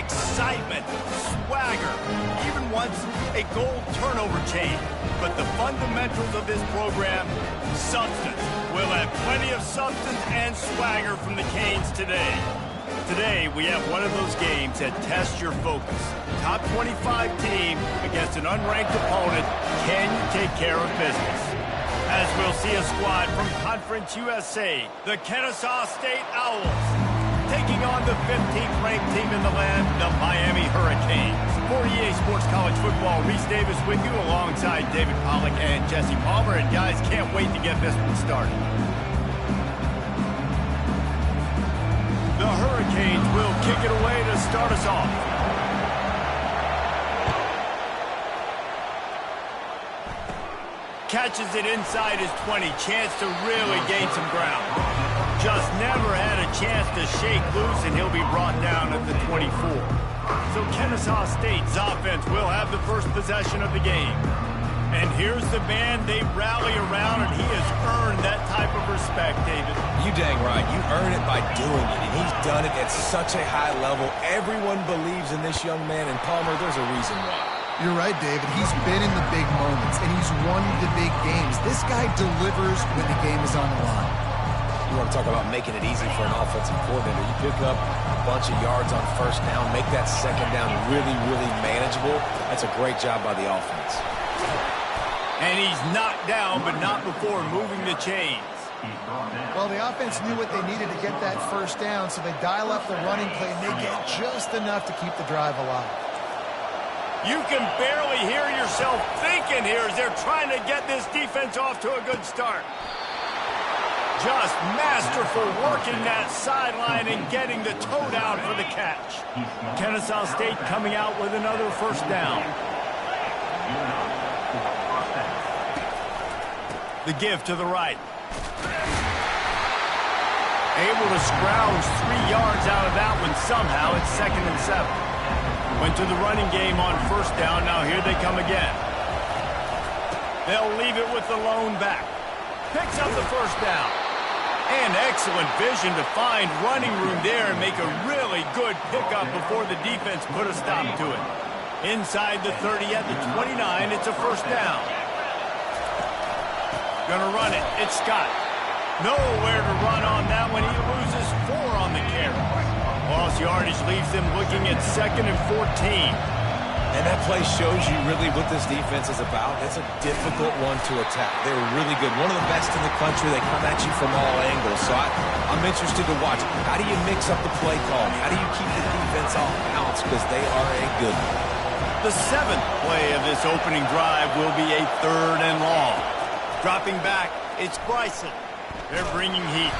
excitement, swagger, even once a gold turnover chain. But the fundamentals of this program, substance. We'll have plenty of substance and swagger from the Canes today. Today, we have one of those games that tests your focus. Top 25 team against an unranked opponent. Can you take care of business? As we'll see a squad from Conference USA, the Kennesaw State Owls, taking on the 15th ranked team in the land, the Miami Hurricanes. For EA Sports College Football, Reese Davis with you alongside David Pollack and Jesse Palmer. And guys, can't wait to get this one started. The Hurricanes will kick it away to start us off. Catches it inside his 20. Chance to really gain some ground. Just never had a chance to shake loose, and he'll be brought down at the 24. So Kennesaw State's offense will have the first possession of the game. And here's the man they rally around, and he has earned that type of respect, David. You dang right. You earn it by doing it, and he's done it at such a high level. Everyone believes in this young man, and Palmer, there's a reason why. You're right, David. He's been in the big moments, and he's won the big games. This guy delivers when the game is on the line. You want to talk about making it easy for an offensive coordinator. You pick up a bunch of yards on first down, make that second down really, really manageable. That's a great job by the offense. And he's knocked down, but not before moving the chains. Well, the offense knew what they needed to get that first down, so they dial up the running play, and they get just enough to keep the drive alive. You can barely hear yourself thinking here as they're trying to get this defense off to a good start. Just masterful working that sideline and getting the toe down for the catch. Kennesaw State coming out with another first down. The give to the right. Able to scrounge 3 yards out of that one somehow. It's 2nd and 7. Went to the running game on first down. Now here they come again. They'll leave it with the lone back. Picks up the first down. And excellent vision to find running room there and make a really good pickup before the defense put a stop to it. Inside the 30 at the 29, it's a first down. Gonna run it. It's Scott. Nowhere to run on that one. He loses 4 on the carry. Lost yardage leaves them looking at 2nd and 14. And that play shows you really what this defense is about. It's a difficult one to attack. They're really good. One of the best in the country. They come at you from all angles. So I'm interested to watch. How do you mix up the play call? How do you keep the defense off balance? Because they are a good one. The 7th play of this opening drive will be a 3rd and long. Dropping back, it's Bryson. They're bringing heat.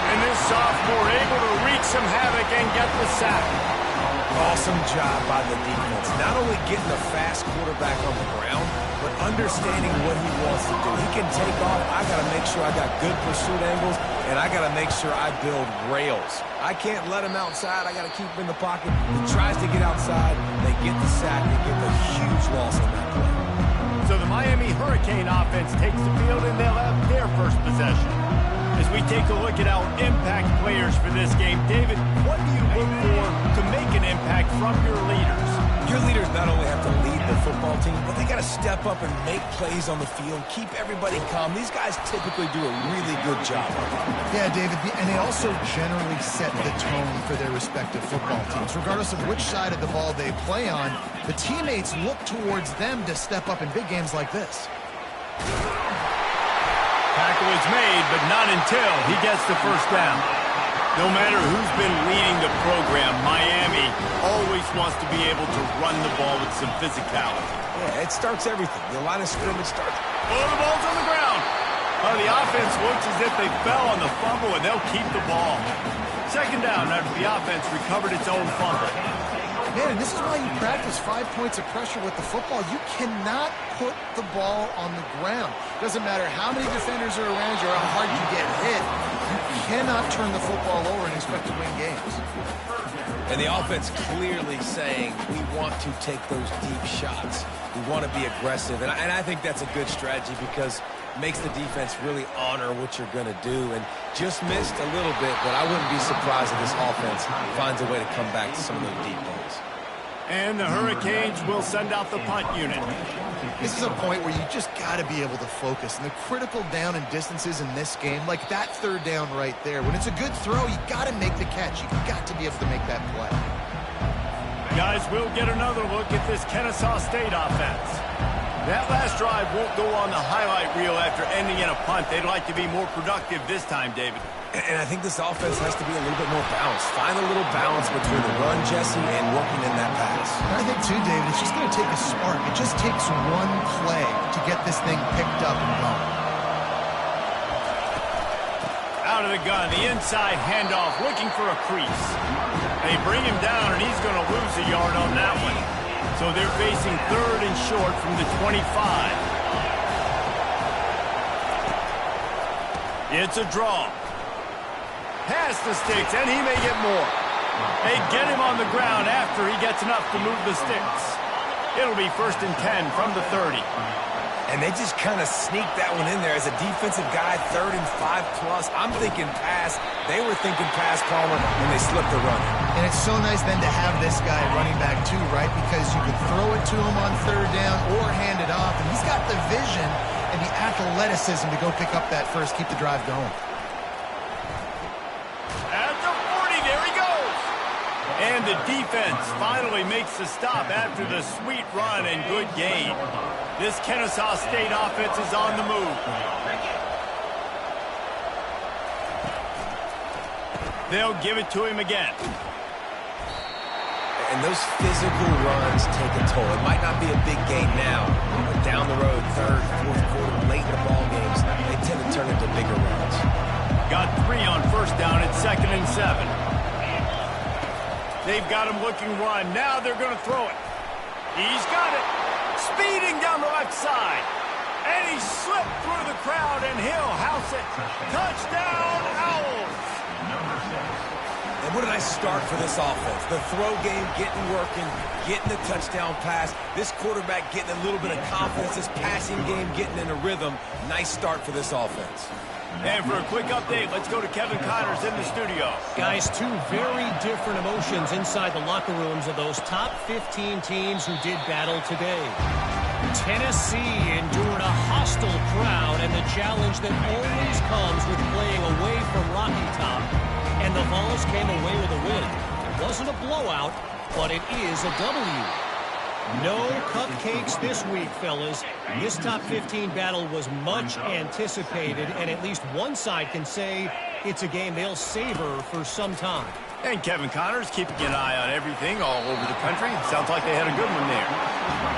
And this sophomore able to wreak some havoc and get the sack. Awesome job by the defense. Not only getting the fast quarterback on the ground, but understanding what he wants to do. He can take off. I got to make sure I got good pursuit angles, and I got to make sure I build rails. I can't let him outside. I got to keep him in the pocket. He tries to get outside. They get the sack. They get the huge loss on that play. So the Miami Hurricane offense takes the field, and they'll have their first possession. As we take a look at our impact players for this game, David, what do you look for to make an impact from your leaders? Your leaders not only have to lead the football team, but they got to step up and make plays on the field, keep everybody calm. These guys typically do a really good job. Yeah, David, and they also generally set the tone for their respective football teams. Regardless of which side of the ball they play on, the teammates look towards them to step up in big games like this. Tackle is made, but not until he gets the first down. No matter who's been leading the program, Miami always wants to be able to run the ball with some physicality. Yeah, it starts everything. The line of scrimmage starts. Oh, the ball's on the ground. Well, the offense looks as if they fell on the fumble, and they'll keep the ball. 2nd down after the offense recovered its own fumble. Man, and this is why you practice 5 points of pressure with the football. You cannot put the ball on the ground. Doesn't matter how many defenders are around you or how hard you get hit. You cannot turn the football over and expect to win games. And the offense clearly saying, we want to take those deep shots. We want to be aggressive. And I think that's a good strategy because makes the defense really honor what you're going to do. And just missed a little bit, but I wouldn't be surprised if this offense finds a way to come back to some of those deep balls. And the Hurricanes will send out the punt unit. This is a point where you just got to be able to focus. And the critical down and distances in this game, like that third down right there, when it's a good throw, you got to make the catch. You got to be able to make that play. Guys, we'll get another look at this Kennesaw State offense. That last drive won't go on the highlight reel after ending in a punt. They'd like to be more productive this time, David. And I think this offense has to be a little bit more balanced. Find a little balance between the run, Jesse, and working in that pass. And I think, too, David, it's just going to take a spark. It just takes one play to get this thing picked up and going. Out of the gun, the inside handoff, looking for a crease. They bring him down, and he's going to lose a yard on that one. So they're facing 3rd and short from the 25. It's a draw. Pass the sticks, and he may get more. They get him on the ground after he gets enough to move the sticks. It'll be 1st and 10 from the 30. And they just kind of sneaked that one in there. As a defensive guy, 3rd and 5+. I'm thinking pass. They were thinking pass, Palmer, and they slipped the run. And it's so nice then to have this guy running back too, right? Because you could throw it to him on 3rd down or hand it off. And he's got the vision and the athleticism to go pick up that first, keep the drive going. And the defense finally makes the stop after the sweet run and good gain. This Kennesaw State offense is on the move. They'll give it to him again. And those physical runs take a toll. It might not be a big gain now, but down the road, 3rd, 4th quarter, late in the ball games, they tend to turn into bigger runs. Got 3 on 1st down at 2nd and 7. They've got him looking run. Now they're going to throw it. He's got it. Speeding down the left side. And he slipped through the crowd, and he'll house it. Touchdown, Owls. And what did I start for this offense? The throw game getting working, getting the touchdown pass. This quarterback getting a little bit of confidence. This passing game getting in a rhythm. Nice start for this offense. And for a quick update, let's go to Kevin Connors in the studio. Guys, 2 very different emotions inside the locker rooms of those top 15 teams who did battle today. Tennessee endured a hostile crowd and the challenge that always comes with playing away from Rocky Top. And the Vols came away with a win. It wasn't a blowout, but it is a W. No cupcakes this week, fellas. This top 15 battle was much anticipated, and at least one side can say it's a game they'll savor for some time. And Kevin Connors keeping an eye on everything all over the country. Sounds like they had a good one there.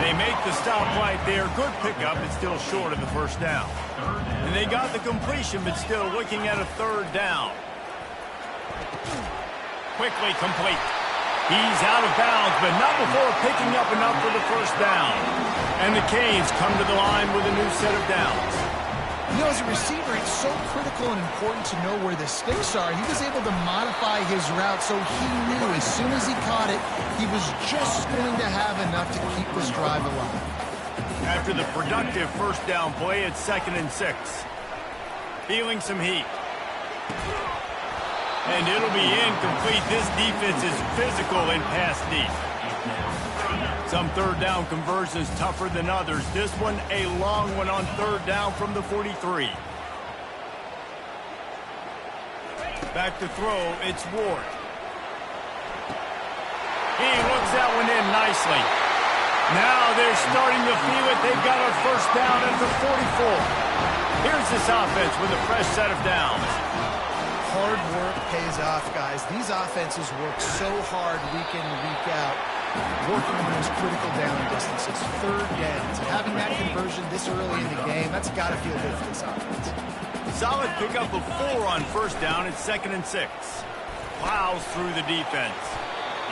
They make the stop right there. Good pickup. It's still short of the 1st down. And they got the completion, but still looking at a 3rd down. Quickly complete. He's out of bounds, but not before picking up enough for the 1st down. And the Canes come to the line with a new set of downs. You know, as a receiver, it's so critical and important to know where the sticks are. He was able to modify his route, so he knew as soon as he caught it, he was just going to have enough to keep this drive alive. After the productive 1st down play, it's 2nd and 6. Feeling some heat. And it'll be incomplete. This defense is physical in pass deep. Some 3rd down conversions tougher than others. This one a long one on 3rd down from the 43. Back to throw, it's Ward. He looks that one in nicely. Now they're starting to feel it. They've got a 1st down at the 44. Here's this offense with a fresh set of downs. Hard work pays off, guys. These offenses work so hard week in and week out, working on those critical down distances, 3rd downs. Having that conversion this early in the game, that's got to feel good for this offense. Solid pickup of 4 on 1st down at 2nd and 6. Plows through the defense.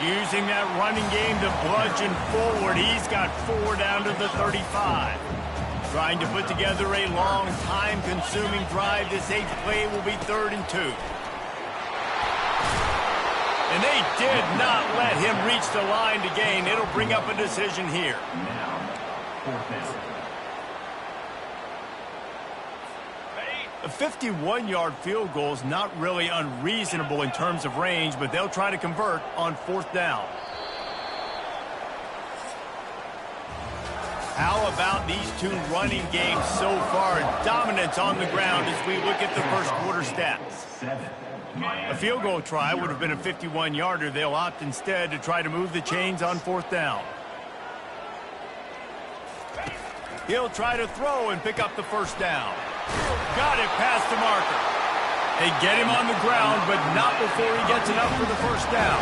Using that running game to bludgeon forward. He's got 4 down to the 35. Trying to put together a long, time-consuming drive. This 8th play will be 3rd and 2. And they did not let him reach the line to gain. It'll bring up a decision here. A 51-yard field goal is not really unreasonable in terms of range, but they'll try to convert on 4th down. How about these two running games so far? Dominance on the ground as we look at the first quarter stats. A field goal try would have been a 51-yarder. They'll opt instead to try to move the chains on 4th down. He'll try to throw and pick up the first down. Got it past the marker. They get him on the ground, but not before he gets enough for the first down.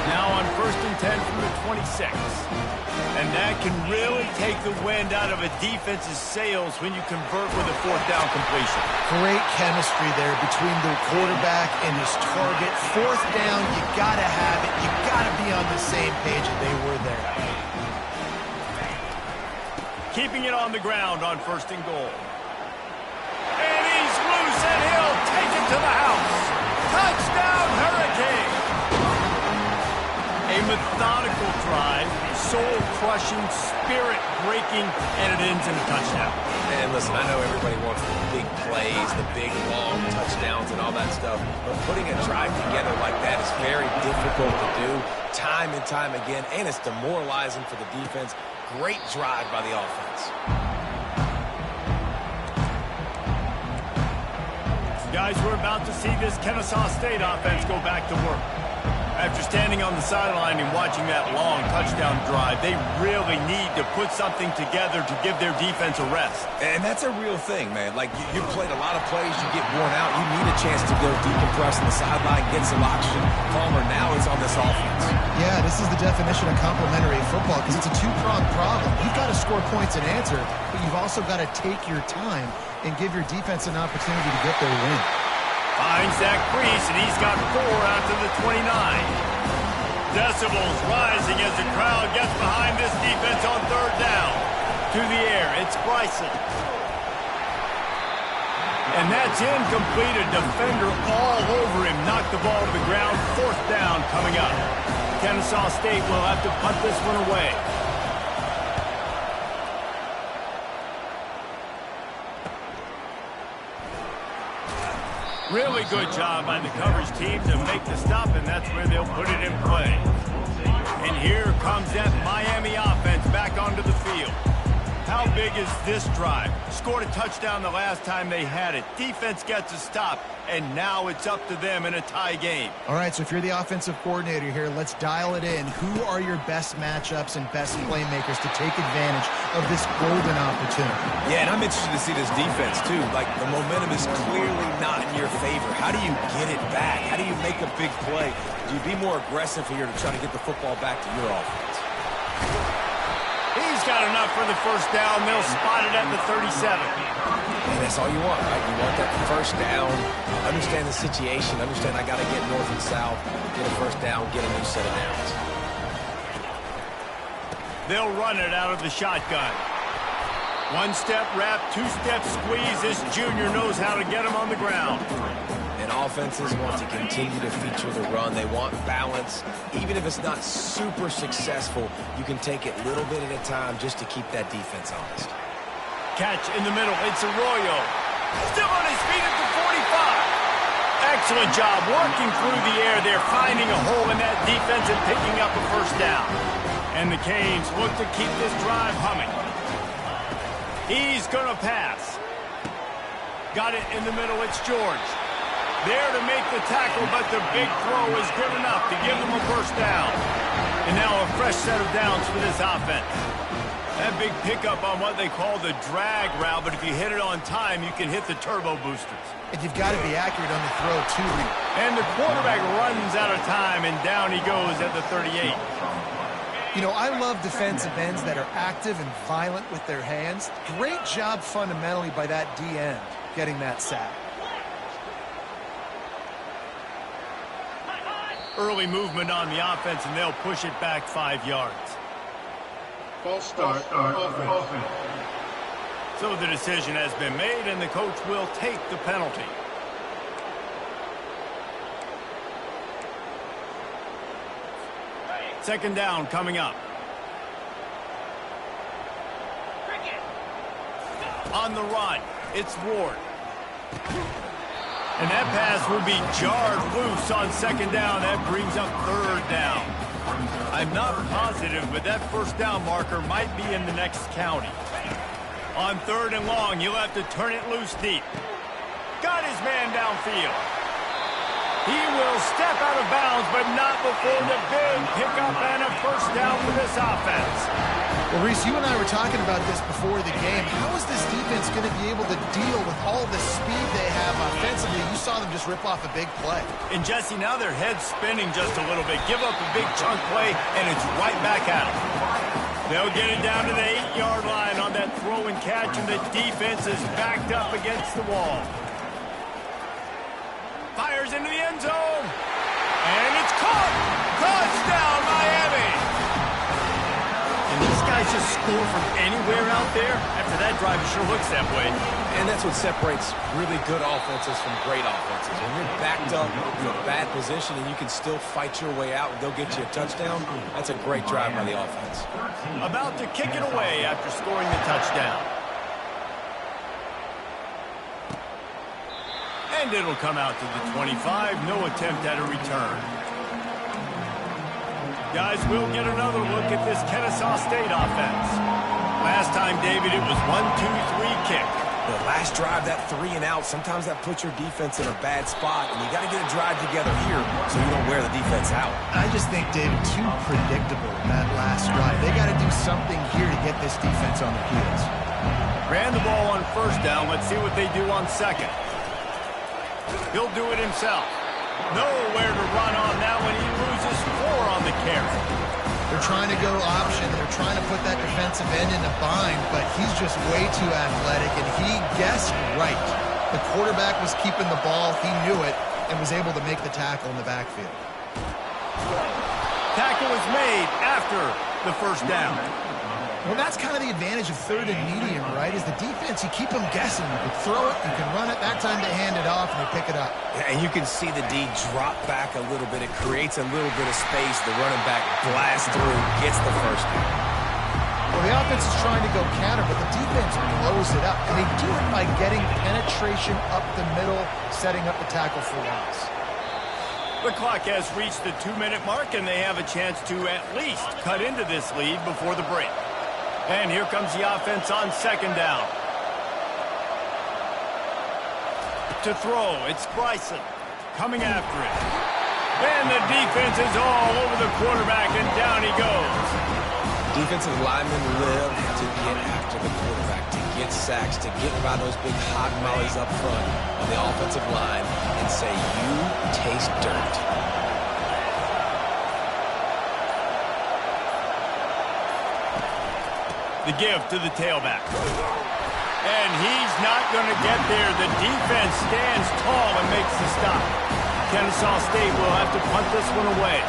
Now on 1st and 10 from the 26. And that can really take the wind out of a defense's sails when you convert with a 4th down completion. Great chemistry there between the quarterback and his target. 4th down, you got to have it. You got to be on the same page, and they were there. Keeping it on the ground on 1st and goal. And he's loose, and he'll take it to the house. Touchdown, Hurricane! A methodical drive, soul-crushing, spirit-breaking, and it ends in a touchdown. And listen, I know everybody wants the big plays, the big, long touchdowns and all that stuff, but putting a drive together like that is very difficult to do time and time again, and it's demoralizing for the defense. Great drive by the offense. Guys, we're about to see this Kennesaw State offense go back to work. After standing on the sideline and watching that long touchdown drive, they really need to put something together to give their defense a rest. And that's a real thing, man. Like, you played a lot of plays, you get worn out, you need a chance to go decompress on the sideline, get some oxygen. Palmer, now it's on this offense. Yeah, this is the definition of complementary football because it's a two-pronged problem. You've got to score points and answer, but you've also got to take your time and give your defense an opportunity to get their win. Finds that crease, and he's got 4 out to the 29. Decibels rising as the crowd gets behind this defense on 3rd down. To the air, it's Bryson. And that's incomplete. A defender all over him. Knocked the ball to the ground. 4th down coming up. Kennesaw State will have to punt this one away. Really good job by the coverage team to make the stop, and that's where they'll put it in play. And here comes that Miami offense back onto the field. How big is this drive? Scored a touchdown the last time they had it. Defense gets a stop, and now it's up to them in a tie game. All right, so if you're the offensive coordinator here, let's dial it in. Who are your best matchups and best playmakers to take advantage of this golden opportunity? Yeah, and I'm interested to see this defense, too. Like, the momentum is clearly not in your favor. How do you get it back? How do you make a big play? Do you be more aggressive here to try to get the football back to your offense? He's got enough for the first down. They'll spot it at the 37. And that's all you want, right? You want that first down, understand the situation, understand I got to get north and south, get a first down, get a new set of downs. They'll run it out of the shotgun. 1-step wrap, 2-step squeeze. This junior knows how to get him on the ground. And offenses want to continue to feature the run. They want balance. Even if it's not super successful, you can take it little bit at a time just to keep that defense honest. Catch in the middle. It's Arroyo. Still on his feet at the 45. Excellent job working through the air there, finding a hole in that defense and picking up a first down. And the Canes look to keep this drive humming. He's going to pass. Got it in the middle. It's George. There to make the tackle, but the big throw is good enough to give them a first down. And now a fresh set of downs for this offense. That big pickup on what they call the drag route, but if you hit it on time, you can hit the turbo boosters. And you've got to be accurate on the throw, too. And the quarterback runs out of time, and down he goes at the 38. You know, I love defensive ends that are active and violent with their hands. Great job fundamentally by that D end getting that sack. Early movement on the offense, and they'll push it back 5 yards. False start offense. So the decision has been made, and the coach will take the penalty. Second down coming up. On the run, it's Ward. And that pass will be jarred loose on second down. That brings up third down. I'm not positive, but that first down marker might be in the next county. On third and long, you'll have to turn it loose deep. Got his man downfield. He will step out of bounds, but not before the big pickup and a first down for this offense. Well, Reese, you and I were talking about this before the game. How is this defense going to be able to deal with all the speed they have offensively? You saw them just rip off a big play. And, Jesse, now their head's spinning just a little bit. Give up a big chunk play, and it's right back at them. They'll get it down to the 8-yard line on that throw and catch, and the defense is backed up against the wall. Fires into the end zone. And it's caught. Touchdown, Miami. And these guys just score from anywhere out there. After that drive, it sure looks that way. And that's what separates really good offenses from great offenses. When you're backed up in a bad position and you can still fight your way out and go get you a touchdown, that's a great drive by the offense. About to kick it away after scoring the touchdown. And it'll come out to the 25. No attempt at a return. Guys, we'll get another look at this Kennesaw State offense. Last time, David, it was 1-2-3 kick. The last drive, that 3 and out, sometimes that puts your defense in a bad spot, and you got to get a drive together here so you don't wear the defense out. I just think, David, too predictable, that last drive. They got to do something here to get this defense on their heels. Ran the ball on first down. Let's see what they do on second. He'll do it himself. Nowhere to run on that one. He loses 4 on the carry. They're trying to go option. They're trying to put that defensive end in a bind, but he's just way too athletic, and he guessed right. The quarterback was keeping the ball. He knew it and was able to make the tackle in the backfield. Tackle was made after the first down. Well, that's kind of the advantage of third and medium, right? Is the defense, you keep them guessing. You can throw it, you can run it. That time they hand it off and they pick it up. Yeah, and you can see the D drop back a little bit. It creates a little bit of space. The running back blasts through, gets the first down. Well, the offense is trying to go counter, but the defense blows it up. And they do it by getting penetration up the middle, setting up the tackle for loss. The clock has reached the 2-minute mark, and they have a chance to at least cut into this lead before the break. And here comes the offense on second down. To throw, it's Bryson coming after it. And the defense is all over the quarterback, and down he goes. Defensive linemen live to get after the quarterback, to get sacks, to get by those big hot mollies up front on the offensive line and say, you taste dirt. The give to the tailback. And he's not going to get there. The defense stands tall and makes the stop. Kennesaw State will have to punt this one away.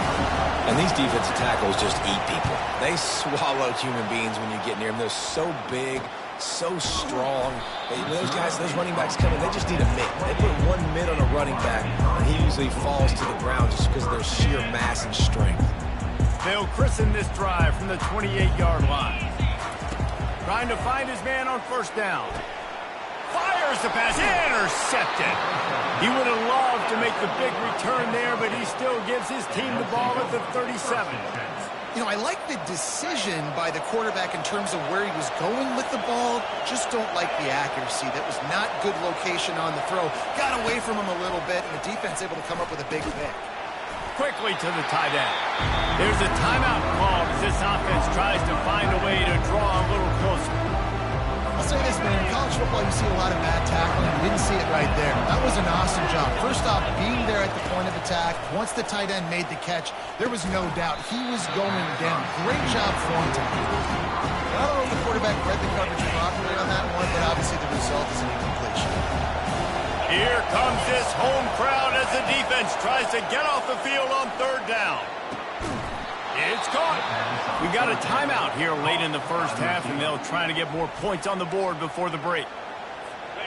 And these defensive tackles just eat people. They swallow human beings when you get near them. They're so big, so strong. Those guys, those running backs coming, they just need a mitt. They put one mitt on a running back, and he usually falls to the ground just because of their sheer mass and strength. They'll christen this drive from the 28-yard line. Trying to find his man on first down. Fires the pass. Intercepted. He would have loved to make the big return there, but he still gives his team the ball at the 37. You know, I like the decision by the quarterback in terms of where he was going with the ball. Just don't like the accuracy. That was not good location on the throw. Got away from him a little bit, and the defense able to come up with a big pick. Quickly to the tight end. There's a timeout called as this offense tries to find a way to draw a little closer. I'll say this, man. In college football, you see a lot of bad tackling. You didn't see it right there. That was an awesome job. First off, being there at the point of attack. Once the tight end made the catch, there was no doubt he was going down. Great job for him to do. I don't know if the quarterback read the coverage properly on that one, but obviously the result is an incompletion. Here comes this home crowd as the defense tries to get off the field on third down. It's caught. We got a timeout here late in the first half, and they'll try to get more points on the board before the break.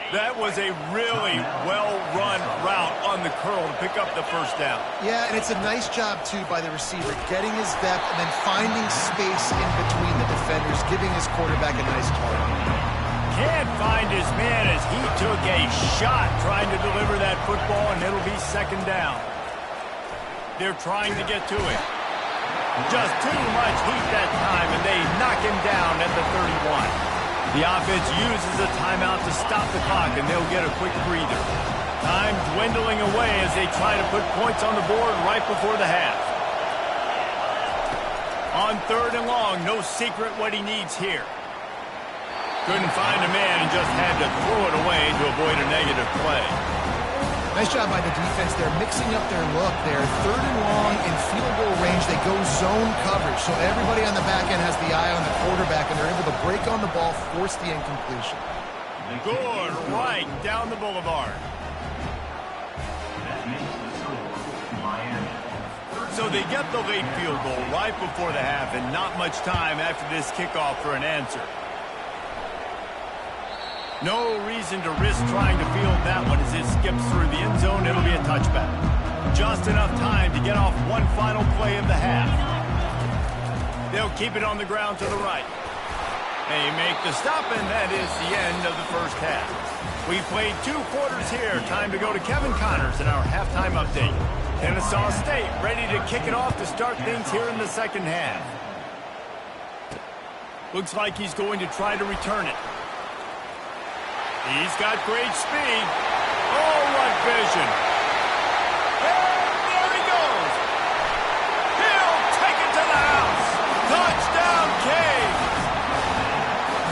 That was a really well-run route on the curl to pick up the first down. Yeah, and it's a nice job, too, by the receiver, getting his depth and then finding space in between the defenders, giving his quarterback a nice target. Can't find his man as he took a shot trying to deliver that football, and it'll be second down. They're trying to get to it. Just too much heat that time, and they knock him down at the 31. The offense uses a timeout to stop the clock, and they'll get a quick breather. Time dwindling away as they try to put points on the board right before the half. On third and long, no secret what he needs here. Couldn't find a man and just had to throw it away to avoid a negative play. Nice job by the defense. They're mixing up their look there. Third and long in field goal range. They go zone coverage. So everybody on the back end has the eye on the quarterback, and they're able to break on the ball, force the incompletion. Good right down the boulevard. So they get the late field goal right before the half, and not much time after this kickoff for an answer. No reason to risk trying to field that one as it skips through the end zone. It'll be a touchback. Just enough time to get off one final play of the half. They'll keep it on the ground to the right. They make the stop, and that is the end of the first half. We played 2 quarters here. Time to go to Kevin Connors in our halftime update. Kennesaw State ready to kick it off to start things here in the second half. Looks like he's going to try to return it. He's got great speed. Oh, what vision. And there he goes. He'll take it to the house. Touchdown, Cade.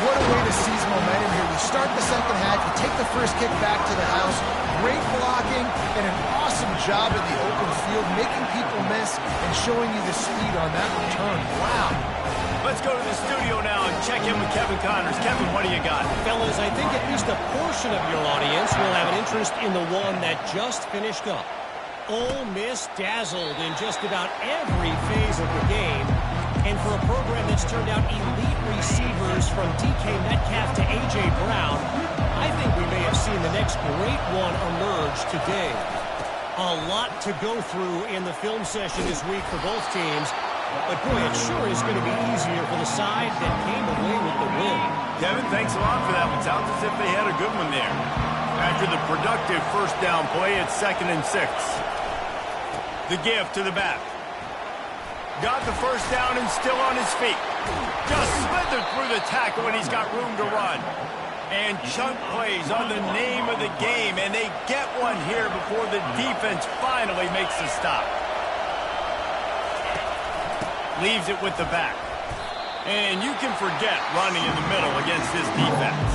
What a way to seize momentum here. You start the second half, you take the first kick back to the house. Great blocking and an awesome job in the open field, making people miss and showing you the speed on that return. Wow. Let's go to the studio now and check in with Kevin Connors. Kevin, what do you got? Fellas, I think at least a portion of your audience will have an interest in the one that just finished up. Ole Miss dazzled in just about every phase of the game. And for a program that's turned out elite receivers from DK Metcalf to A.J. Brown, I think we may have seen the next great one emerge today. A lot to go through in the film session this week for both teams. But, boy, it sure is going to be easier for the side that came away with the win. Kevin, thanks a lot for that one. Sounds as if they had a good one there. After the productive first down play, it's 2nd and 6. The give to the back. Got the first down and still on his feet. Just slithered through the tackle and he's got room to run. And chunk plays on the name of the game, and they get one here before the defense finally makes the stop. Leaves it with the back. And you can forget running in the middle against this defense.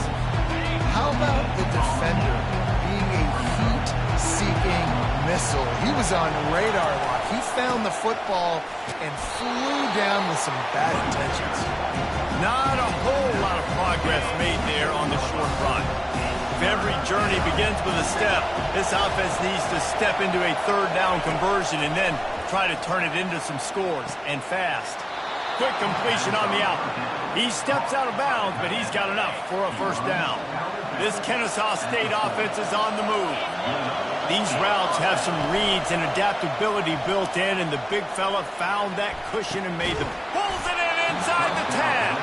How about the defender being a heat-seeking missile? He was on radar lock. He found the football and flew down with some bad intentions. Not a whole lot of progress made there on the short run. If every journey begins with a step, this offense needs to step into a third down conversion and then try to turn it into some scores, and fast. Quick completion on the out. He steps out of bounds, but he's got enough for a first down. This Kennesaw State offense is on the move. These routes have some reads and adaptability built in, and the big fella found that cushion and made them. Pulls it in inside the 10.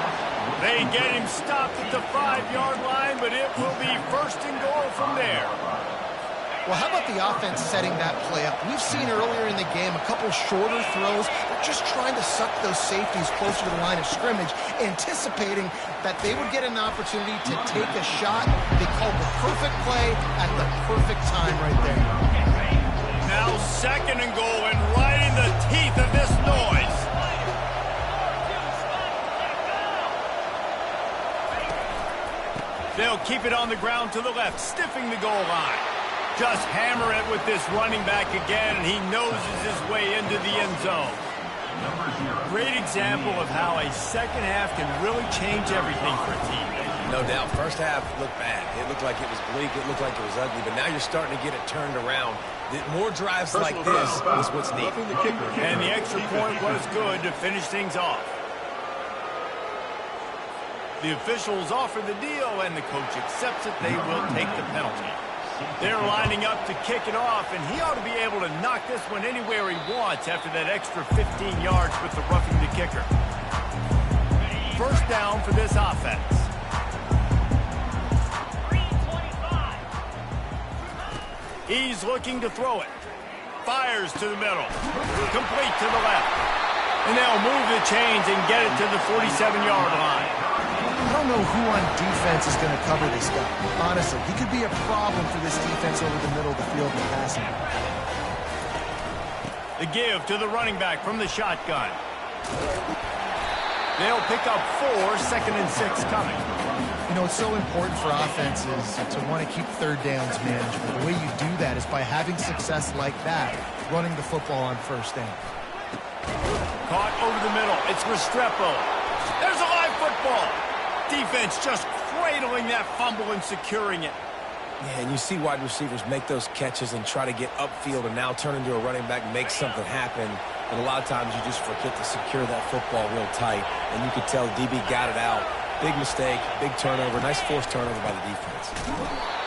They get him stopped at the 5-yard line, but it will be 1st and goal from there. Well, how about the offense setting that play up? We've seen earlier in the game a couple shorter throws. They're just trying to suck those safeties closer to the line of scrimmage, anticipating that they would get an opportunity to take a shot. They called the perfect play at the perfect time right there. Now 2nd and goal, and right in the teeth of this noise. They'll keep it on the ground to the left, stiffing the goal line. Just hammer it with this running back again, and he noses his way into the end zone. Great example of how a second half can really change everything for a team. No doubt. First half looked bad. It looked like it was bleak. It looked like it was ugly. But now you're starting to get it turned around. More drives like this is what's needed. And the extra point was good to finish things off. The officials offer the deal, and the coach accepts it. They will take the penalty. They're lining up to kick it off, and he ought to be able to knock this one anywhere he wants after that extra 15 yards with the roughing the kicker. First down for this offense. He's looking to throw it. Fires to the middle. Complete to the left. And they'll move the chains and get it to the 47-yard line. I don't know who on defense is going to cover this guy. Honestly, he could be a problem for this defense over the middle of the field in the passing. The give to the running back from the shotgun. They'll pick up 4, 2nd and 6 coming. You know, it's so important for offenses to want to keep third downs manageable. The way you do that is by having success like that, running the football on first down. Caught over the middle. It's Restrepo. There's a live football. Defense just cradling that fumble and securing it. Yeah, and you see wide receivers make those catches and try to get upfield and now turn into a running back and make something happen. And a lot of times you just forget to secure that football real tight. And you could tell DB got it out. Big mistake, big turnover, nice forced turnover by the defense.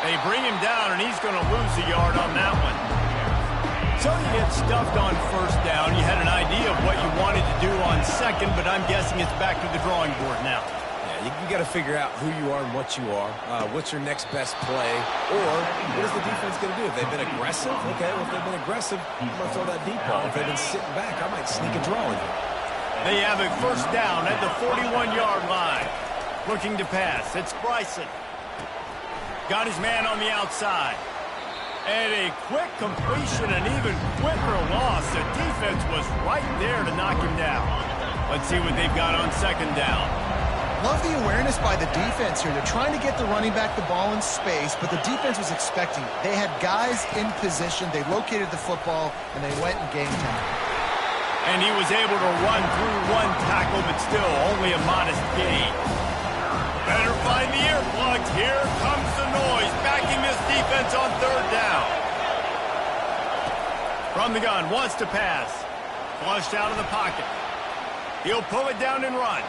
They bring him down, and he's going to lose a yard on that one. So you get stuffed on first down. You had an idea of what you wanted to do on second, but I'm guessing it's back to the drawing board now. Yeah, you got to figure out who you are and what you are. What's your next best play? Or what is the defense going to do? If they've been aggressive, okay, well, if they've been aggressive, I'm going to throw that deep ball. If they've been sitting back, I might sneak a draw in here. They have a first down at the 41-yard line. Looking to pass. It's Bryson. Got his man on the outside. And a quick completion, an even quicker loss. The defense was right there to knock him down. Let's see what they've got on second down. Love the awareness by the defense here. They're trying to get the running back the ball in space, but the defense was expecting it. They had guys in position. They located the football, and they went and game time. And he was able to run through one tackle, but still only a modest gain. Better find the earplugs. Here comes the noise, backing this defense on third down. From the gun, wants to pass. Flushed out of the pocket. He'll pull it down and run.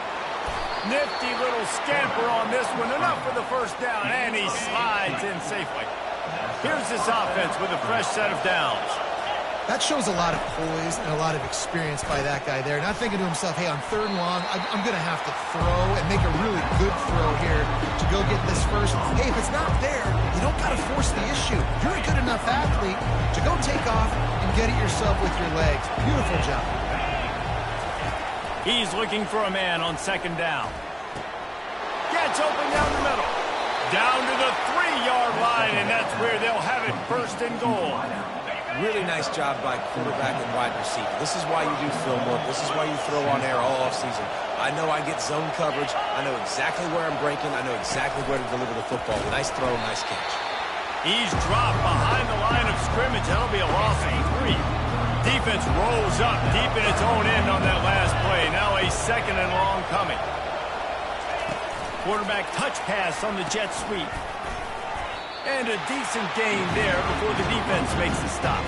Nifty little scamper on this one. Enough for the first down, and he slides in safely. Here's this offense with a fresh set of downs. That shows a lot of poise and a lot of experience by that guy there. Not thinking to himself, hey, on third and long, I'm going to have to throw and make a really good throw here to go get this first. Hey, if it's not there, you don't got to force the issue. You're a good enough athlete to go take off and get it yourself with your legs. Beautiful job. He's looking for a man on second down. Gets open down the middle. Down to the 3-yard line, and that's where they'll have it first and goal. Really nice job by quarterback and wide receiver. This is why you do film work. This is why you throw on air all offseason. I know I get zone coverage. I know exactly where I'm breaking. I know exactly where to deliver the football. Nice throw, nice catch. He's dropped behind the line of scrimmage. That'll be a loss of 3. Defense rolls up deep in its own end on that last play. Now a second and long coming. Quarterback touch pass on the jet sweep. And a decent gain there before the defense makes the stop.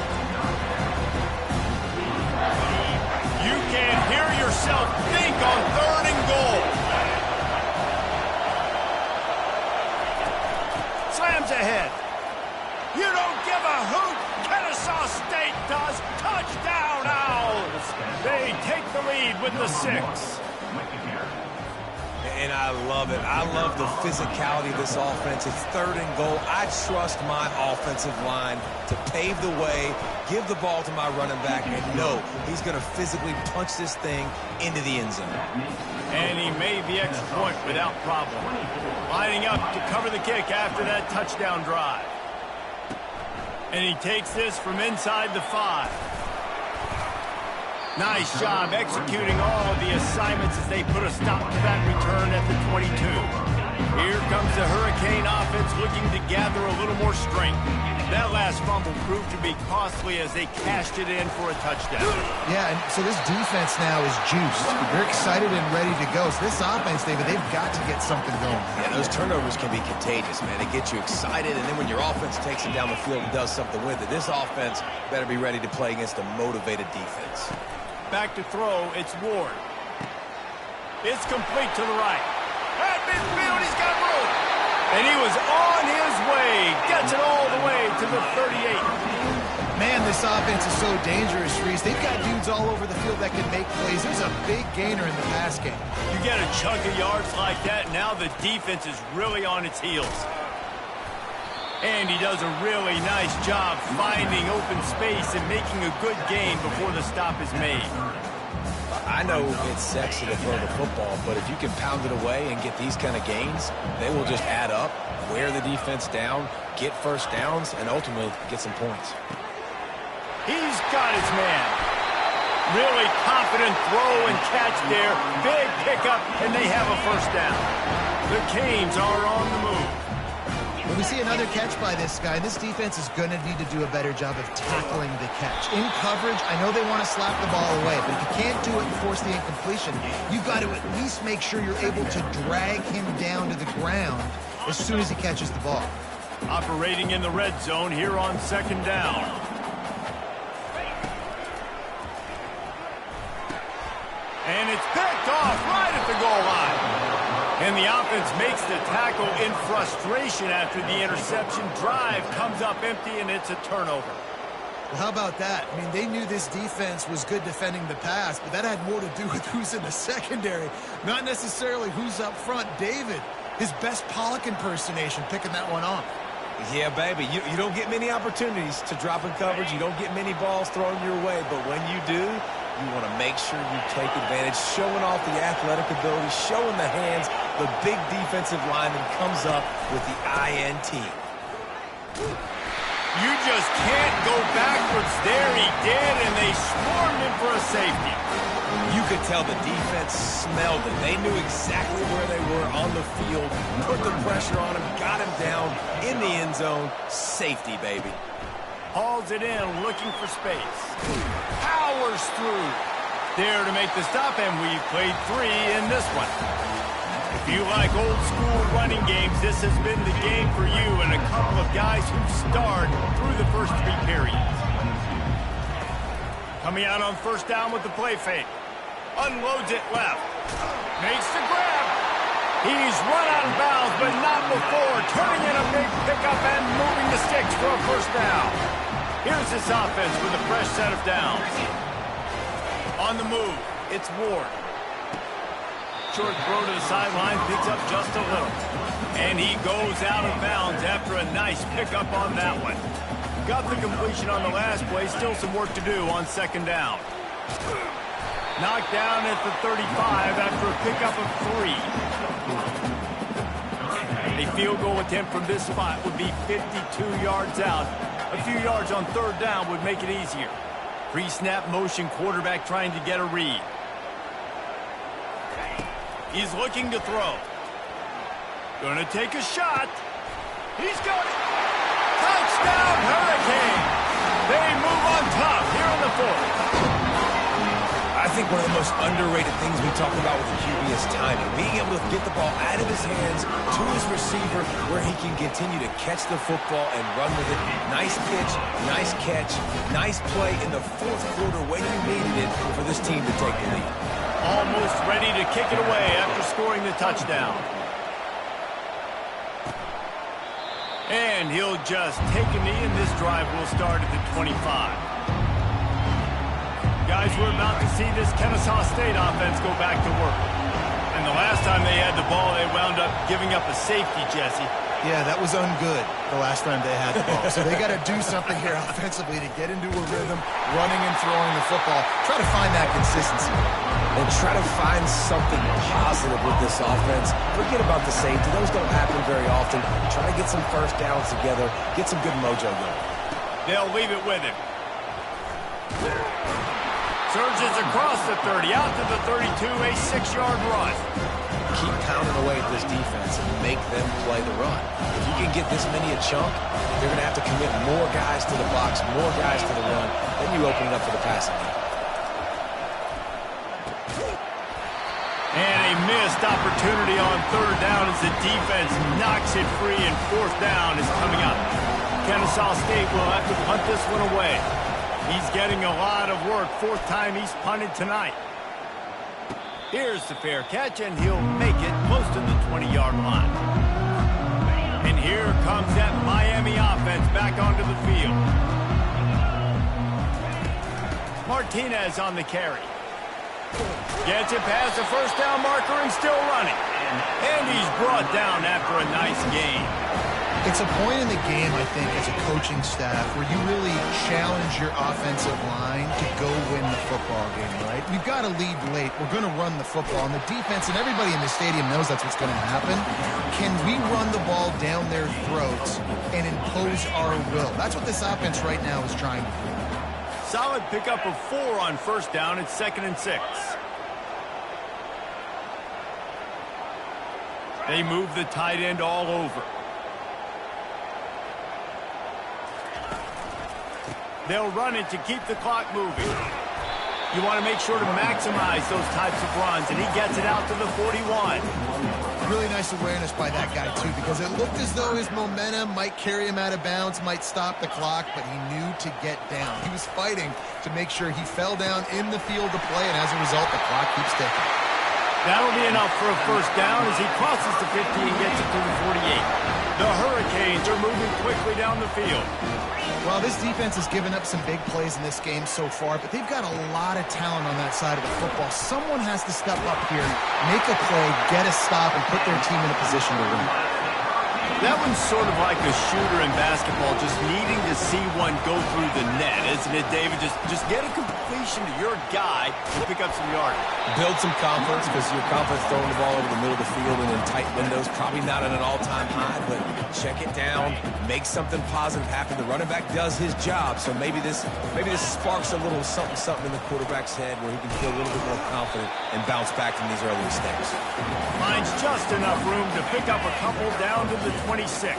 You can hear yourself think on third and goal. Slams ahead. You don't give a hoot. Kennesaw State does. Touchdown, Owls. They take the lead with the 6. And I love it. I love the physicality of this offense. It's third and goal. I trust my offensive line to pave the way, give the ball to my running back, and know he's going to physically punch this thing into the end zone. And he made the extra point without problem. Lining up to cover the kick after that touchdown drive. And he takes this from inside the 5. Nice job executing all of the assignments as they put a stop to that return at the 22. Here comes the Hurricane offense looking to gather a little more strength. That last fumble proved to be costly as they cashed it in for a touchdown. Yeah, and so this defense now is juiced. They're excited and ready to go. So this offense, David, they've got to get something going. Yeah, those turnovers can be contagious, man. It gets you excited, and then when your offense takes it down the field and does something with it, this offense better be ready to play against a motivated defense. Back to throw, it's Ward. It's complete to the right. At midfield, he's got room. And he was on his way. Gets it all the way to the 38. Man, this offense is so dangerous, Reese. They've got dudes all over the field that can make plays. There's a big gainer in the pass game. You get a chunk of yards like that, now the defense is really on its heels. And he does a really nice job finding open space and making a good gain before the stop is made. I know it's sexy to throw the football, but if you can pound it away and get these kind of gains, they will just add up, wear the defense down, get first downs, and ultimately get some points. He's got his man. Really confident throw and catch there. Big pickup, and they have a first down. The Canes are on the move. When we see another catch by this guy, this defense is going to need to do a better job of tackling the catch. In coverage, I know they want to slap the ball away, but if you can't do it and force the incompletion, you've got to at least make sure you're able to drag him down to the ground as soon as he catches the ball. Operating in the red zone here on second down. And it's picked off right at the goal line. And the offense makes the tackle in frustration after the interception. Drive comes up empty, and it's a turnover. Well, how about that? I mean, they knew this defense was good defending the pass, but that had more to do with who's in the secondary, not necessarily who's up front. David, his best Pollock impersonation, picking that one off. Yeah, baby, you don't get many opportunities to drop in coverage. You don't get many balls thrown your way, but when you do, you want to make sure you take advantage, showing off the athletic ability, showing the hands. The big defensive lineman comes up with the INT. You just can't go backwards there. He did, and they swarmed him for a safety. You could tell the defense smelled it. They knew exactly where they were on the field, put the pressure on him, got him down in the end zone. Safety, baby. Hauls it in, looking for space. Powers through. There to make the stop, and we've played 3 in this one. If you like old school running games, this has been the game for you and a couple of guys who starred through the first 3 periods. Coming out on first down with the play fake. Unloads it left. Makes the grab. He's run out of bounds, but not before. Turning in a big pickup and moving the sticks for a first down. Here's this offense with a fresh set of downs. On the move, it's Ward. Short throw to the sideline, picks up just a little. And he goes out of bounds after a nice pickup on that one. Got the completion on the last play, still some work to do on second down. Knocked down at the 35 after a pickup of 3. A field goal attempt from this spot would be 52 yards out. A few yards on third down would make it easier. Pre-snap motion, quarterback trying to get a read. He's looking to throw. Gonna take a shot. He's got it. Touchdown, Hurricane. They move on top here in the 4th. I think one of the most underrated things we talk about with the QB is timing. Being able to get the ball out of his hands to his receiver where he can continue to catch the football and run with it. Nice pitch, nice catch, nice play in the 4th quarter when you needed it for this team to take the lead. Almost ready to kick it away after scoring the touchdown. And he'll just take a knee, and this drive will start at the 25. Guys, we're about to see this Kennesaw State offense go back to work. And the last time they had the ball, they wound up giving up a safety, Jesse. Yeah, that was ungood the last time they had the ball. So they got to do something here offensively to get into a rhythm, running and throwing the football. Try to find that consistency. And try to find something positive with this offense. Forget about the safety. Those don't happen very often. Try to get some first downs together. Get some good mojo going. They'll leave it with him. Surges across the 30, out to the 32, a 6-yard run. Keep pounding away at this defense and make them play the run. If you can get this many a chunk, they're going to have to commit more guys to the box, more guys to the run. Then you open it up for the passing game. And a missed opportunity on third down as the defense knocks it free, and fourth down is coming up. Kennesaw State will have to punt this one away. He's getting a lot of work. 4th time he's punted tonight. Here's the fair catch, and he'll make it close to the 20-yard line. And here comes that Miami offense back onto the field. Martinez on the carry. Gets it past the first down marker and still running. And he's brought down after a nice gain. It's a point in the game, I think, as a coaching staff where you really challenge your offensive line to go win the football game, right? We've got to lead late. We're going to run the football. And the defense and everybody in the stadium knows that's what's going to happen. Can we run the ball down their throats and impose our will? That's what this offense right now is trying to do. Solid pickup of 4 on first down. It's 2nd and 6. They move the tight end all over. They'll run it to keep the clock moving. You want to make sure to maximize those types of runs, and he gets it out to the 41. Really nice awareness by that guy, too, because it looked as though his momentum might carry him out of bounds, might stop the clock, but he knew to get down. He was fighting to make sure he fell down in the field to play, and as a result, the clock keeps ticking. That'll be enough for a first down as he crosses the 50 and gets it to the 48. The Hurricanes are moving quickly down the field. Well, this defense has given up some big plays in this game so far, but they've got a lot of talent on that side of the football. Someone has to step up here, make a play, get a stop, and put their team in a position to win. That one's sort of like a shooter in basketball, just needing to see one go through the net, isn't it, David? Just get a completion to your guy and pick up some yardage. Build some confidence, because your confidence throwing the ball over the middle of the field and in tight windows, probably not at an all-time high, but check it down, make something positive happen. The running back does his job, so maybe this sparks a little something in the quarterback's head where he can feel a little bit more confident and bounce back from these early mistakes. Finds just enough room to pick up a couple down to the 26.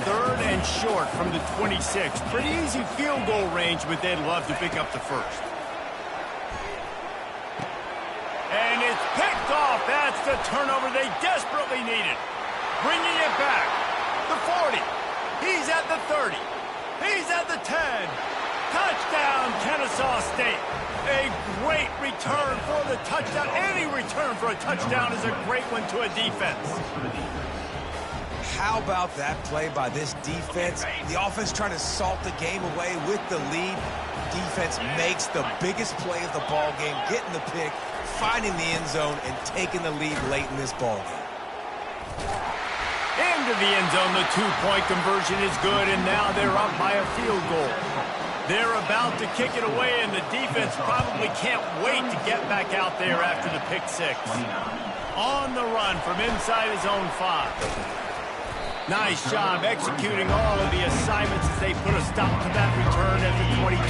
3rd and short from the 26. Pretty easy field goal range, but they'd love to pick up the first. And it's picked off. That's the turnover they desperately needed. Bringing it back. The 40. He's at the 30. He's at the 10. Touchdown, Kennesaw State. A great return for the touchdown. Any return for a touchdown is a great one to a defense. How about that play by this defense? The offense trying to salt the game away with the lead. Defense makes the biggest play of the ball game, getting the pick, finding the end zone, and taking the lead late in this ball game. Into the end zone, the 2-point conversion is good, and now they're up by a field goal. They're about to kick it away, and the defense probably can't wait to get back out there after the pick 6. On the run from inside his own 5. Nice job executing all of the assignments as they put a stop to that return at the 22.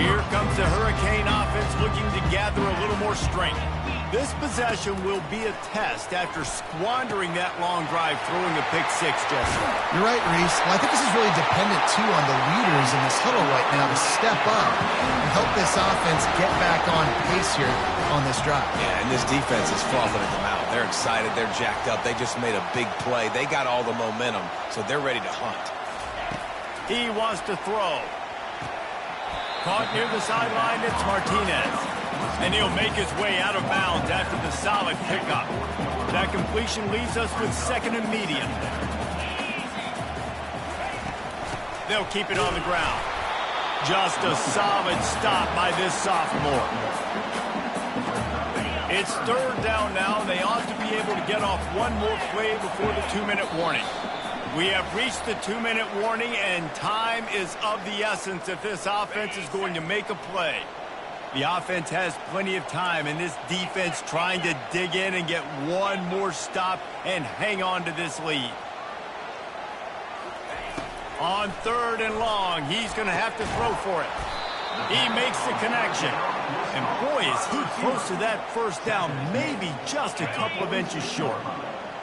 Here comes the Hurricane offense looking to gather a little more strength. This possession will be a test after squandering that long drive throwing a pick 6, Jesse. You're right, Reese. Well, I think this is really dependent, too, on the leaders in this huddle right now to step up and help this offense get back on pace here on this drive. Yeah, and this defense is frothing at the mouth. They're excited. They're jacked up. They just made a big play. They got all the momentum, so they're ready to hunt. He wants to throw. Caught near the sideline, it's Martinez. And he'll make his way out of bounds after the solid pickup. That completion leaves us with 2nd and medium. They'll keep it on the ground. Just a solid stop by this sophomore. It's 3rd down now. They ought to be able to get off one more play before the 2-minute warning. We have reached the 2-minute warning, and time is of the essence if this offense is going to make a play. The offense has plenty of time, and this defense trying to dig in and get one more stop and hang on to this lead. On 3rd and long, he's going to have to throw for it. He makes the connection. And boy, is he close to that first down, maybe just a couple of inches short.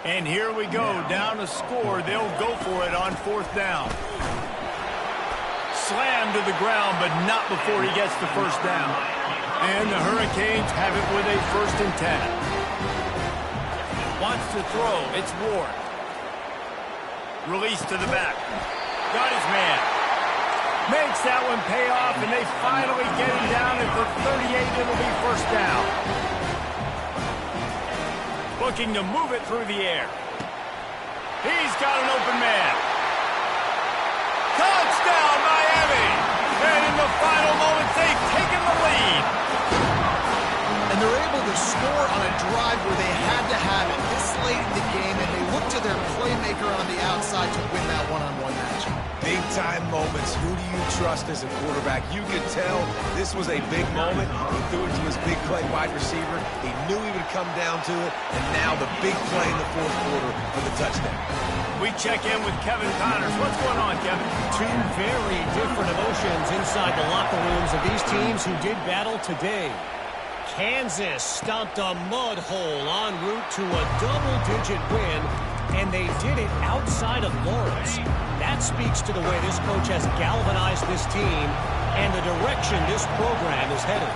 And here we go, down a score. They'll go for it on 4th down. Slammed to the ground, but not before he gets the first down. And the Hurricanes have it with a 1st and 10. Wants to throw. It's Ward. Release to the back. Got his man. Makes that one pay off, and they finally get him down at the 38. It'll be 1st down. Looking to move it through the air. He's got an open man. Touchdown, Miami! And in the final moments, they've taken the lead. And they're able to score on a drive where they had to have it this late in the game, and they look to to their playmaker on the outside to win that one-on-one matchup. Big-time moments. Who do you trust as a quarterback? You could tell this was a big moment. He threw it to his big play wide receiver. He knew he would come down to it, and now the big play in the fourth quarter for the touchdown. We check in with Kevin Connors. What's going on, Kevin? Two very different emotions inside the locker rooms of these teams who did battle today. Kansas stomped a mud hole en route to a double-digit win, and they did it outside of Lawrence. That speaks to the way this coach has galvanized this team and the direction this program is headed.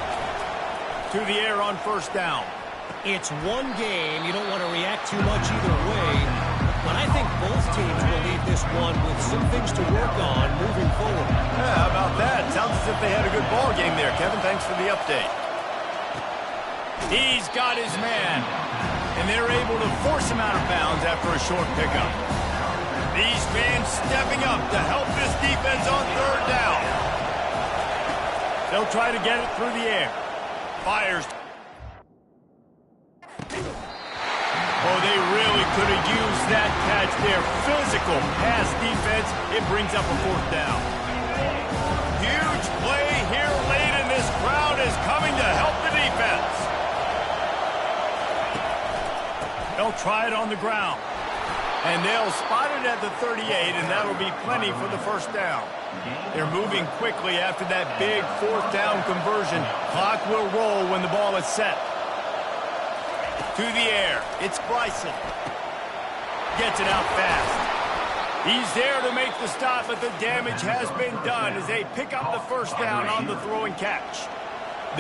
To the air on first down. It's one game. You don't want to react too much either way, but I think both teams will leave this one with some things to work on moving forward. Yeah, how about that? Sounds as if they had a good ball game there, Kevin. Thanks for the update. He's got his man, and they're able to force him out of bounds after a short pickup. These fans stepping up to help this defense on third down. They'll try to get it through the air. Fires. Oh, they really could have used that catch there. Physical pass defense. It brings up a fourth down. Huge play here late, and this crowd is coming to help the defense. They'll try it on the ground. And they'll spot it at the 38, and that'll be plenty for the first down. They're moving quickly after that big fourth down conversion. Clock will roll when the ball is set. To the air. It's Bryson. Gets it out fast. He's there to make the stop, but the damage has been done as they pick up the first down on the throw and catch.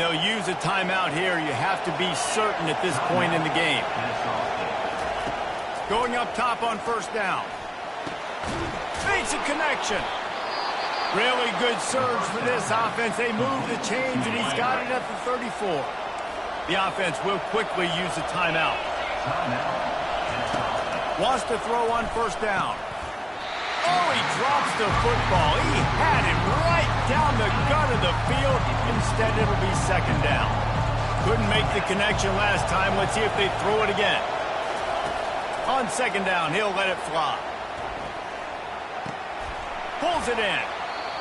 They'll use a timeout here. You have to be certain at this point in the game. Going up top on first down. Makes a connection. Really good surge for this offense. They move the chains, and he's got it at the 34. The offense will quickly use a timeout. Wants to throw on first down. Oh, he drops the football. He had it right down the gut of the field. Instead, it'll be second down. Couldn't make the connection last time. Let's see if they throw it again. On second down, he'll let it fly. Pulls it in.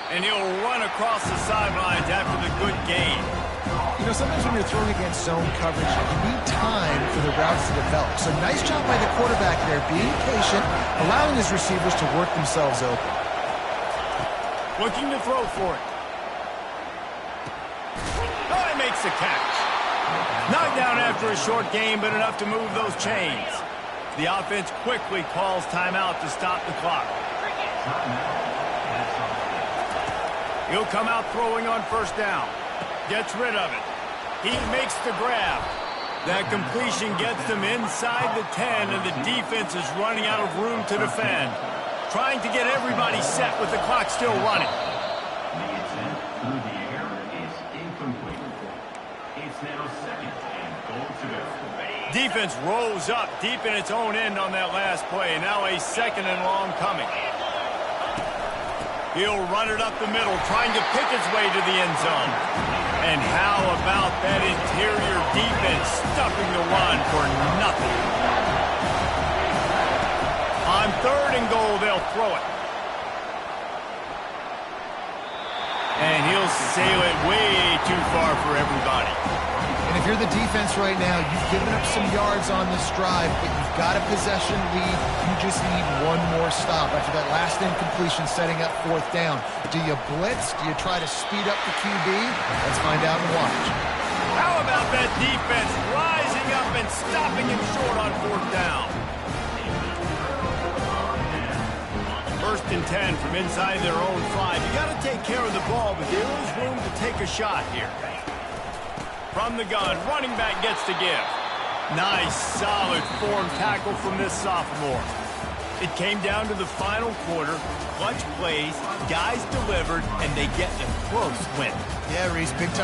And he'll run across the sidelines after the good gain. You know, sometimes when you're throwing against zone coverage, you need time for the routes to develop. So nice job by the quarterback there, being patient, allowing his receivers to work themselves open. Looking to throw for it. Oh, he makes the catch. Knocked down after a short game, but enough to move those chains. The offense quickly calls timeout to stop the clock. He'll come out throwing on first down. Gets rid of it. He makes the grab. That completion gets them inside the 10, and the defense is running out of room to defend. Trying to get everybody set with the clock still running. The attempt through the air is incomplete. It's now second and goal to go. Defense rolls up deep in its own end on that last play. Now a second and long coming. He'll run it up the middle, trying to pick its way to the end zone. And how about that interior defense stuffing the run for nothing? On third and goal, they'll throw it. And he'll sail it way too far for everybody. And if you're the defense right now, you've given up some yards on this drive, but you've got a possession lead. You just need one more stop after that last incompletion setting up fourth down. Do you blitz? Do you try to speed up the QB? Let's find out and watch. How about that defense rising up and stopping him short on fourth down? First and 10 from inside their own 5. You got to take care of the ball, but there is room to take a shot here. From the gun, running back gets to give. Nice, solid form tackle from this sophomore. It came down to the final quarter. Clutch plays, guys delivered, and they get a close win. Yeah, Reese, big time.